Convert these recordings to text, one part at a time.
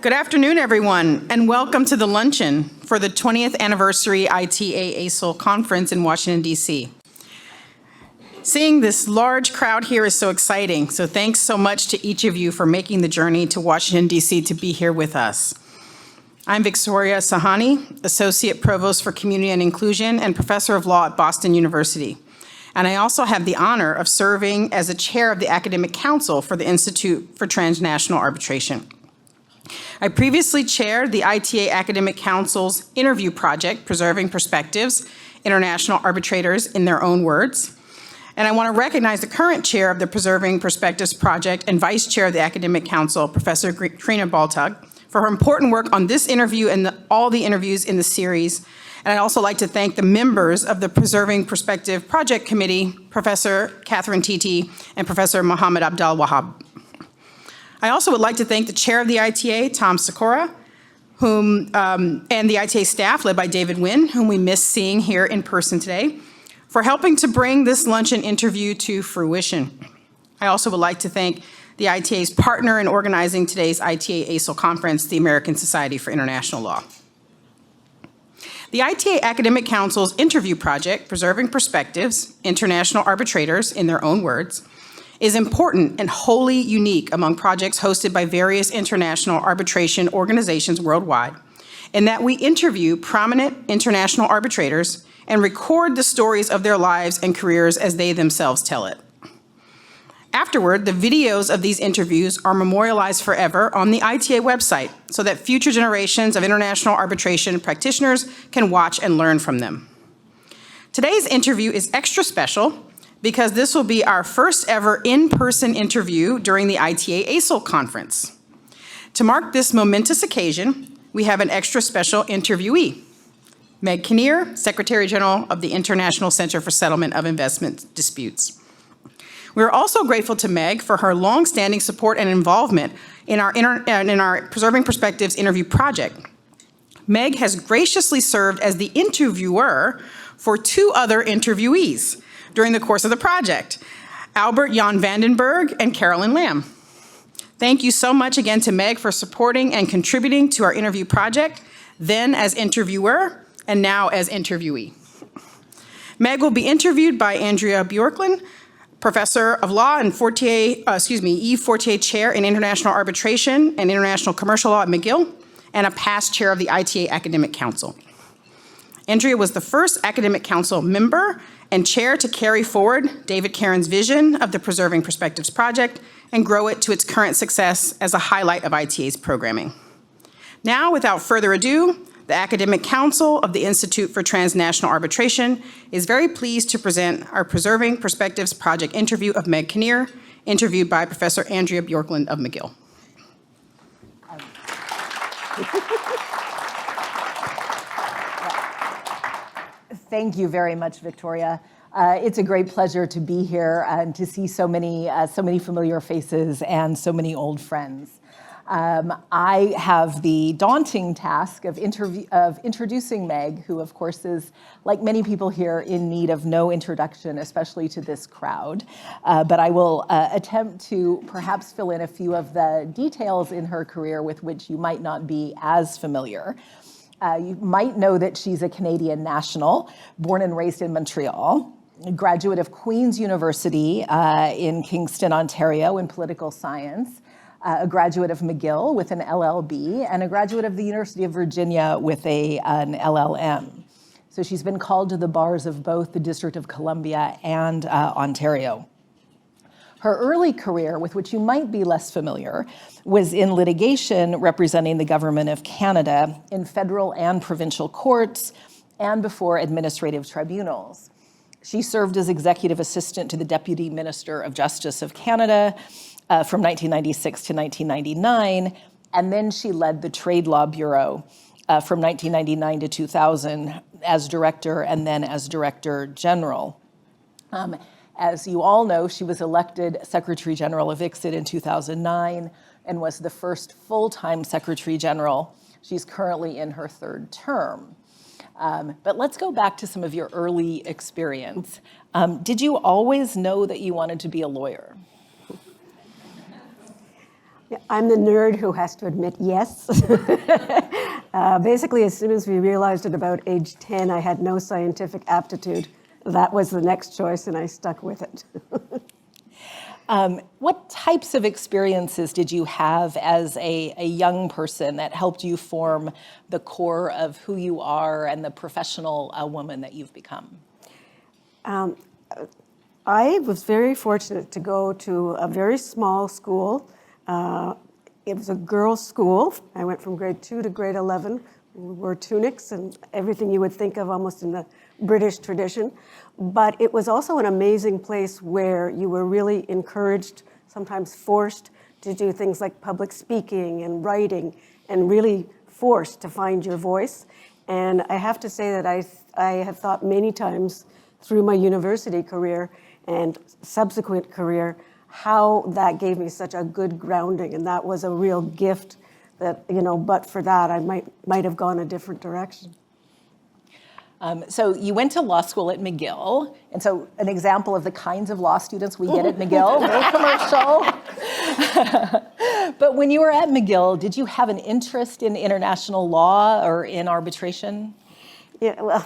Good afternoon, everyone, and welcome to the luncheon for the 20th anniversary ITA-ASIL Conference in Washington, D.C. Seeing this large crowd here is so exciting, so thanks so much to each of you for making the journey to Washington, D.C. to be here with us. I'm Victoria Sahani, Associate Provost for Community and Inclusion and Professor of Law at Boston University. And I also have the honor of serving as a chair of the Academic Council for the Institute for Transnational Arbitration. I previously chaired the ITA Academic Council's interview project, Preserving Perspectives, International Arbitrators in Their Own Words. And I want to recognize the current chair of the Preserving Perspectives Project and vice chair of the Academic Council, Professor Trina Baltag, for her important work on this interview and all the interviews in the series. And I'd also like to thank the members of the Preserving Perspective Project Committee, Professor Catherine Titi and Professor Mohammed Abdel Wahab. I also would like to thank the chair of the ITA, Tom Sikora, and the ITA staff led by David Wynn, whom we miss seeing here in person today, for helping to bring this luncheon interview to fruition. I also would like to thank the ITA's partner in organizing today's ITA-ASIL Conference, the American Society for International Law. The ITA Academic Council's interview project, Preserving Perspectives, International Arbitrators in Their Own Words, is important and wholly unique among projects hosted by various international arbitration organizations worldwide, in that we interview prominent international arbitrators and record the stories of their lives and careers as they themselves tell it. Afterward, the videos of these interviews are memorialized forever on the ITA website so that future generations of international arbitration practitioners can watch and learn from them. Today's interview is extra special because this will be our first ever in-person interview during the ITA-ASIL Conference. To mark this momentous occasion, we have an extra special interviewee, Meg Kinnear, Secretary General of the International Center for Settlement of Investment Disputes. We're also grateful to Meg for her longstanding support and involvement in our Preserving Perspectives interview project. Meg has graciously served as the interviewer for two other interviewees during the course of the project, Albert Jan Vandenberg and Carolyn Lamb. Thank you so much again to Meg for supporting and contributing to our interview project, then as interviewer and now as interviewee. Meg will be interviewed by Andrea Bjorklund, Professor of Law and Yves Fortier Chair in International Arbitration and International Commercial Law at McGill, and a past chair of the ITA Academic Council. Andrea was the first Academic Council member and chair to carry forward David Caron's vision of the Preserving Perspectives Project and grow it to its current success as a highlight of ITA's programming. Now, without further ado, the Academic Council of the Institute for Transnational Arbitration is very pleased to present our Preserving Perspectives Project interview of Meg Kinnear, interviewed by Professor Andrea Bjorklund of McGill. Thank you very much, Victoria. It's a great pleasure to be here and to see so many familiar faces and so many old friends. I have the daunting task of introducing Meg, who of course is, like many people here, in need of no introduction, especially to this crowd. But I will attempt to perhaps fill in a few of the details in her career with which you might not be as familiar. You might know that she's a Canadian national, born and raised in Montreal, a graduate of Queen's University in Kingston, Ontario in political science, a graduate of McGill with an LL.B, and a graduate of the University of Virginia with an LL.M. So she's been called to the bars of both the District of Columbia and Ontario. Her early career, with which you might be less familiar, was in litigation representing the Government of Canada in federal and provincial courts and before administrative tribunals. She served as executive assistant to the Deputy Minister of Justice of Canada from 1996 to 1999, and then she led the Trade Law Bureau from 1999 to 2000 as director and then as Director General. As you all know, she was elected Secretary General of ICSID in 2009 and was the first full-time Secretary General. She's currently in her third term. But let's go back to some of your early experience. Did you always know that you wanted to be a lawyer? I'm the nerd who has to admit yes. Basically, as soon as we realized at about age 10 I had no scientific aptitude, that was the next choice, and I stuck with it. What types of experiences did you have as a young person that helped you form the core of who you are and the professional woman that you've become? I was very fortunate to go to a very small school. It was a girls' school. I went from grade 2 to grade 11. We wore tunics and everything you would think of almost in the British tradition. But it was also an amazing place where you were really encouraged, sometimes forced, to do things like public speaking and writing, and really forced to find your voice. And I have to say that I have thought many times through my university career and subsequent career how that gave me such a good grounding, and that was a real gift that, but for that I might have gone a different direction. So you went to law school at McGill, and so an example of the kinds of law students we get at McGill, little commercial. But when you were at McGill, did you have an interest in international law or in arbitration? Yeah, well,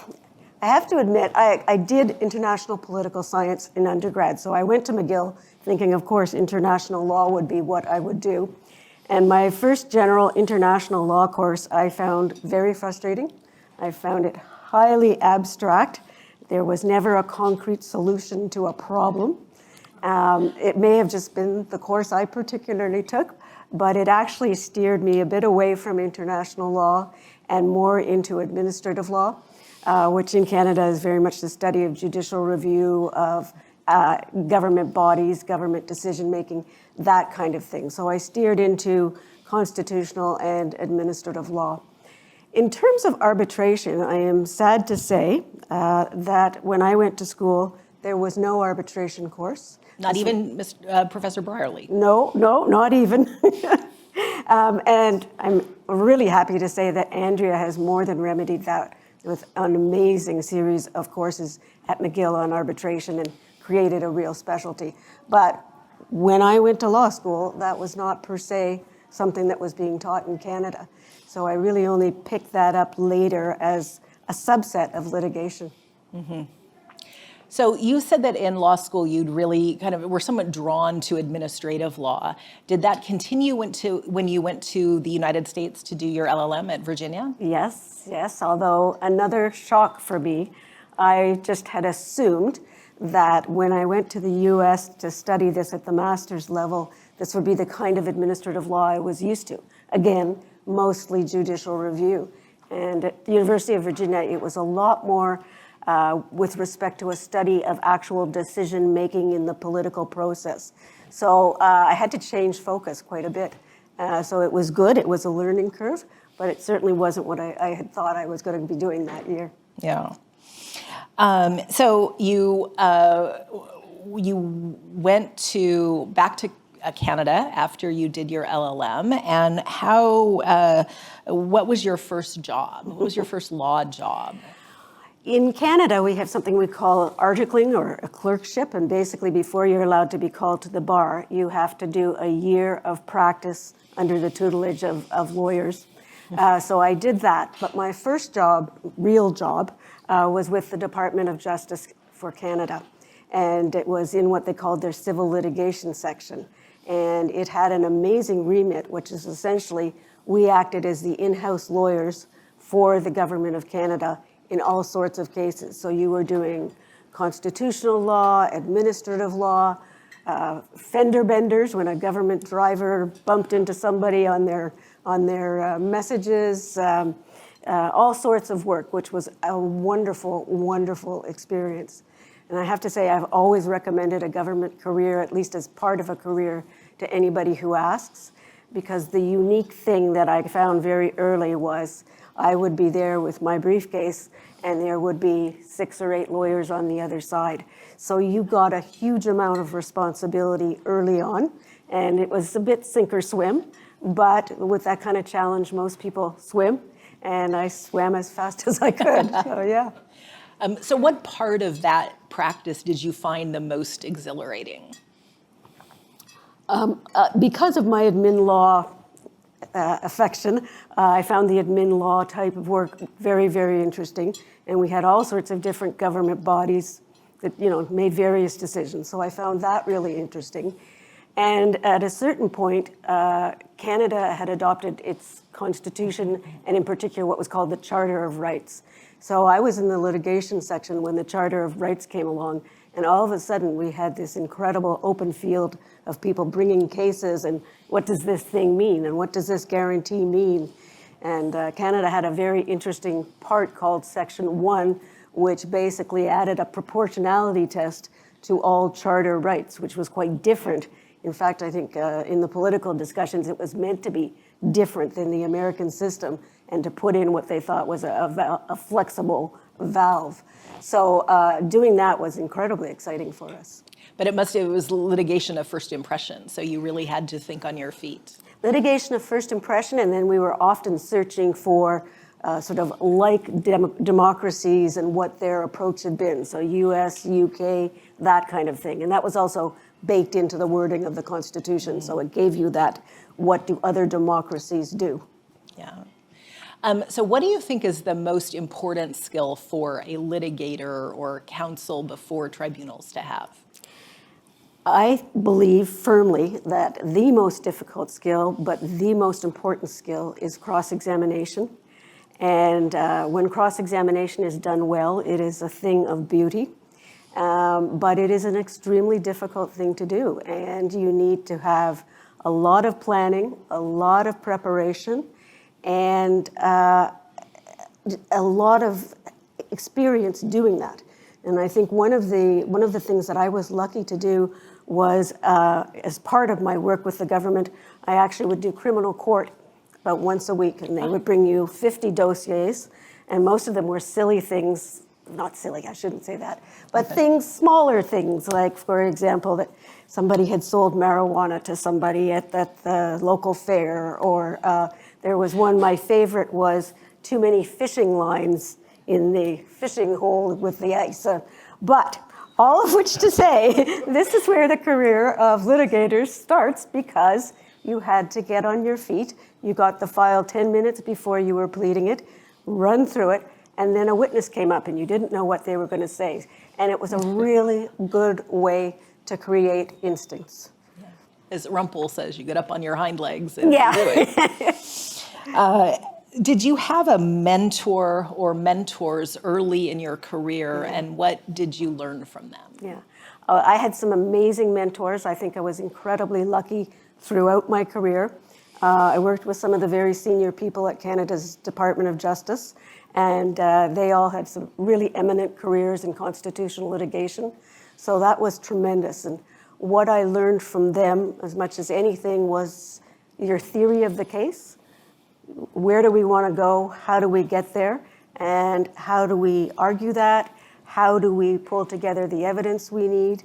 I have to admit, I did international political science in undergrad, so I went to McGill thinking, of course, international law would be what I would do. And my first general international law course I found very frustrating. I found it highly abstract. There was never a concrete solution to a problem. It may have just been the course I particularly took, but it actually steered me a bit away from international law and more into administrative law, which in Canada is very much the study of judicial review of government bodies, government decision-making, that kind of thing. So I steered into constitutional and administrative law. In terms of arbitration, I am sad to say that when I went to school, there was no arbitration course. Not even Professor Brierley? No, not even. And I'm really happy to say that Andrea has more than remedied that with an amazing series of courses at McGill on arbitration and created a real specialty. But when I went to law school, that was not per se something that was being taught in Canada. So I really only picked that up later as a subset of litigation. Mm-hmm. So you said that in law school you'd really were somewhat drawn to administrative law. Did that continue when you went to the United States to do your LL.M. at Virginia? Yes, although another shock for me, I just had assumed that when I went to the US to study this at the master's level, this would be the kind of administrative law I was used to. Again, mostly judicial review. And at the University of Virginia, it was a lot more with respect to a study of actual decision-making in the political process. So I had to change focus quite a bit. So it was good, it was a learning curve, but it certainly wasn't what I had thought I was going to be doing that year. Yeah. So you went back to Canada after you did your LL.M. And what was your first job? What was your first law job? In Canada, we have something we call articling or a clerkship, and basically before you're allowed to be called to the bar, you have to do a year of practice under the tutelage of lawyers. So I did that, but my first job, real job, was with the Department of Justice for Canada, and it was in what they called their Civil Litigation Section. And it had an amazing remit, which is essentially we acted as the in-house lawyers for the Government of Canada in all sorts of cases. So you were doing constitutional law, administrative law, fender benders when a government driver bumped into somebody on their messages, all sorts of work, which was a wonderful, wonderful experience. And I have to say, I've always recommended a government career, at least as part of a career, to anybody who asks, because the unique thing that I found very early was I would be there with my briefcase and there would be 6 or 8 lawyers on the other side. So you got a huge amount of responsibility early on, and it was a bit sink or swim, but with that kind of challenge, most people swim, and I swam as fast as I could, so yeah. So what part of that practice did you find the most exhilarating? Because of my admin law affection, I found the admin law type of work very, very interesting. And we had all sorts of different government bodies that, made various decisions. So I found that really interesting. And at a certain point, Canada had adopted its constitution, and in particular what was called the Charter of Rights. So I was in the litigation section when the Charter of Rights came along, and all of a sudden we had this incredible open field of people bringing cases, and what does this thing mean, and what does this guarantee mean? And Canada had a very interesting part called Section 1, which basically added a proportionality test to all charter rights, which was quite different. In fact, I think in the political discussions, it was meant to be different than the American system and to put in what they thought was a flexible valve. So doing that was incredibly exciting for us. But it was litigation of first impression, so you really had to think on your feet. Litigation of first impression, and then we were often searching for sort of like democracies and what their approach had been. So US, UK, that kind of thing. And that was also baked into the wording of the Constitution. So it gave you that, what do other democracies do? Yeah. So what do you think is the most important skill for a litigator or counsel before tribunals to have? I believe firmly that the most difficult skill, but the most important skill, is cross-examination. And when cross-examination is done well, it is a thing of beauty. But it is an extremely difficult thing to do. And you need to have a lot of planning, a lot of preparation, and a lot of experience doing that. And I think one of the things that I was lucky to do was, as part of my work with the government, I actually would do criminal court about once a week, and they would bring you 50 dossiers, and most of them were silly things. Not silly, I shouldn't say that, but things, smaller things, like, for example, that somebody had sold marijuana to somebody at the local fair, or there was one, my favorite was too many fishing lines in the fishing hole with the ice. But all of which to say, this is where the career of litigators starts, because you had to get on your feet. You got the file 10 minutes before you were pleading it, run through it, and then a witness came up and you didn't know what they were going to say. And it was a really good way to create instincts. Yeah. As Rumpel says, you get up on your hind legs and Yeah. do it. Did you have a mentor or mentors early in your career, and what did you learn from them? Yeah, I had some amazing mentors. I think I was incredibly lucky throughout my career. I worked with some of the very senior people at Canada's Department of Justice, and they all had some really eminent careers in constitutional litigation. So that was tremendous. And what I learned from them, as much as anything, was your theory of the case. Where do we want to go? How do we get there? And how do we argue that? How do we pull together the evidence we need?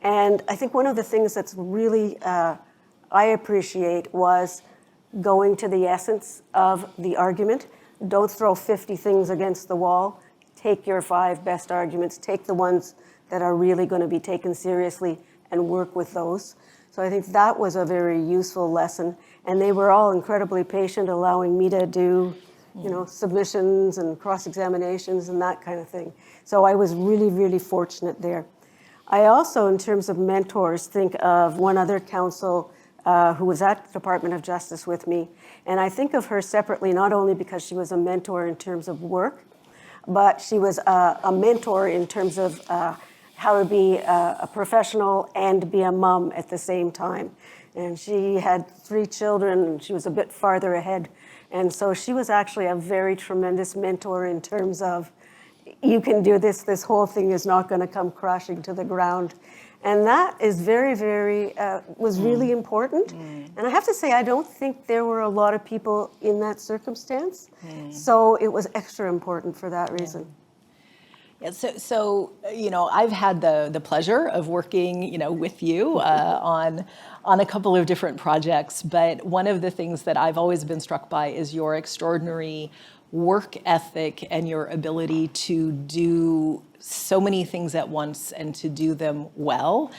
And I think one of the things that's really I appreciate was going to the essence of the argument. Don't throw 50 things against the wall. Take your 5 best arguments. Take the ones that are really going to be taken seriously and work with those. So I think that was a very useful lesson. And they were all incredibly patient, allowing me to do, submissions and cross-examinations and that kind of thing. So I was really, really fortunate there. I also, in terms of mentors, think of one other counsel who was at the Department of Justice with me. And I think of her separately, not only because she was a mentor in terms of work, but she was a mentor in terms of how to be a professional and be a mom at the same time. And she had 3 children, and she was a bit farther ahead. And so she was actually a very tremendous mentor in terms of, you can do this, this whole thing is not going to come crashing to the ground. And that is very, very, was really important. And I have to say, I don't think there were a lot of people in that circumstance. So it was extra important for that reason. Yeah, so I've had the pleasure of working, with you on a couple of different projects. But one of the things that I've always been struck by is your extraordinary work ethic and your ability to do so many things at once and to do them well.